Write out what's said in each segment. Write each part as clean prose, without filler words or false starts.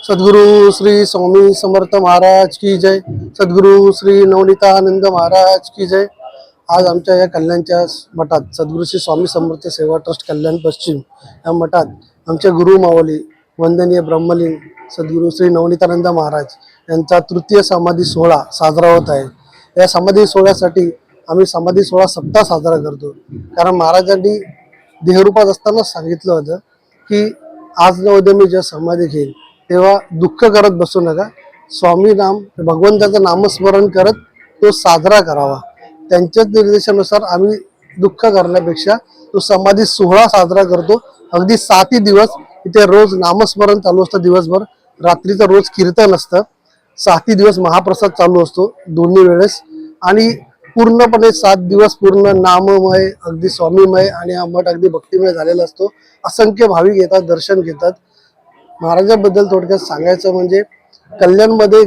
सद्गुरु श्री स्वामी समर्थ महाराज की जय। सद्गुरु श्री नवनीतानंद महाराज की जय। आज आमच्या या कल्याणच्या मठात सद्गुरु श्री स्वामी समर्थ सेवा ट्रस्ट कल्याण पश्चिम या मठात आमचे गुरु माऊली वंदनीय ब्रह्मलीन सद्गुरु श्री नवनीतानंद महाराज यांचा तृतीय समाधी सोहळा साजरा होत आहे। या समाधी सोहळ्यासाठी आम्ही समाधी सोहळा सप्ताह साजरा करतो, कारण महाराजांनी देहरूपात असताना सांगितलं होतं की आज न उद्या मी जेव्हा समाधी घेईल तेव्हा दुःख करत बसू नका, स्वामी नाम भगवंताचं नामस्मरण करत तो साजरा करावा। त्यांच्याच निर्देशानुसार आम्ही दुःख करण्यापेक्षा तो समाधी सोहळा साजरा करतो। अगदी 7 दिवस इथे रोज नामस्मरण चालू असतं, दिवसभर रात्रीचं रोज कीर्तन असतं, 7 दिवस महाप्रसाद चालू असतो दोन्ही वेळेस, आणि पूर्णपणे 7 दिवस पूर्ण नाममय अगदी स्वामीमय आणि हा मठ अगदी भक्तिमय झालेला असतो। असंख्य भाविक येतात, दर्शन घेतात। महाराजांबद्दल थोडक्यात सांगायचं म्हणजे कल्याणमध्ये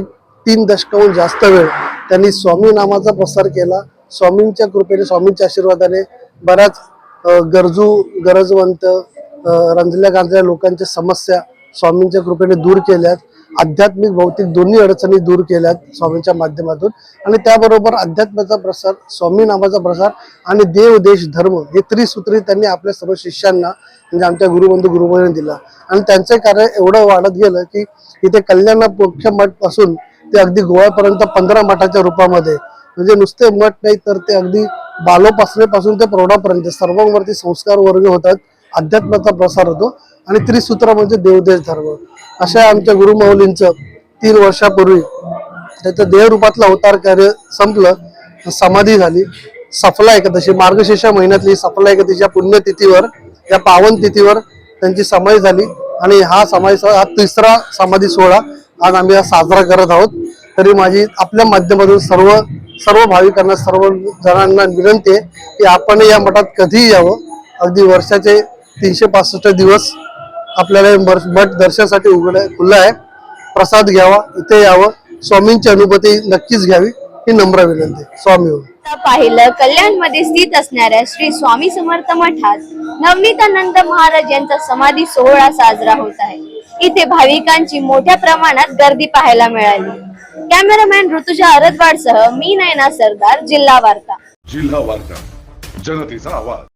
3 दशकाहून जास्त वेळ त्यांनी स्वामी नामाचा प्रसार केला। स्वामींच्या कृपेने स्वामींच्या आशीर्वादाने बऱ्याच गरजवंत रंजल्या गांजल्या लोकांच्या समस्या स्वामींच्या कृपेने दूर केल्यात। आध्यात्मिक भौतिक दोन्ही अडचणी दूर केल्यात स्वामींच्या माध्यमातून, आणि त्याबरोबर अध्यात्माचा प्रसार, स्वामी नामाचा प्रसार आणि देव देश धर्म हे त्रिसूत्री त्यांनी आपल्या सर्व शिष्यांना म्हणजे आमच्या गुरुबंधू गुरुबहिणी दिला। आणि त्यांचे कार्य एवढं वाढत गेलं की इथे कल्याण मुख्य मठ पासून ते अगदी गोव्यापर्यंत 15 मठाच्या रूपामध्ये, म्हणजे नुसते मठ नाही तर ते अगदी बालोपासनेपासून ते प्रौढापर्यंत सर्वांवरती संस्कार वर्ग होतात, अध्यात्माचा प्रसार होतो आणि त्रिसूत्र म्हणजे देवदेश धर्म। अशा आमच्या गुरुमाऊलींचं 3 वर्षापूर्वी त्याचं देहरूपातलं अवतार कार्य संपलं, समाधी झाली। सफला एकादशी मार्गशीर्ष महिन्यातली सफला एकादशीच्या पुण्यतिथीवर, या पावन तिथीवर त्यांची समाधी झाली, आणि हा समाधीचा हा 3रा समाधी सोहळा आज आम्ही साजरा करत आहोत। तरी माझी आपल्या माध्यमातून सर्व भाविकांना, सर्व जणांना विनंती आहे की आपण या मठात कधीही यावं। अगदी वर्षाचे 365 दिवस आपल्याला मठ दर्शनासाठी खुला आहे। प्रसाद घ्यावा, इथे यावं, स्वामींची अनुभूती नक्कीच घ्यावी ही नम्र विनंती। स्वामी हो। पाहिलं कल्याण मध्ये स्थित असणाऱ्या श्री स्वामी समर्थ मठात नवनीतानंद महाराज यांचा समाधी सोहळा साजरा होत आहे। इथे भाविकांची मोठ्या प्रमाणात गर्दी पाहायला मिळाली। कॅमेरामॅन ऋतुजा अरदवाड सह मी नयना सरदार, जिल्हा वार्ता। जिल्हा वार्ता, जनतेचा आवाज।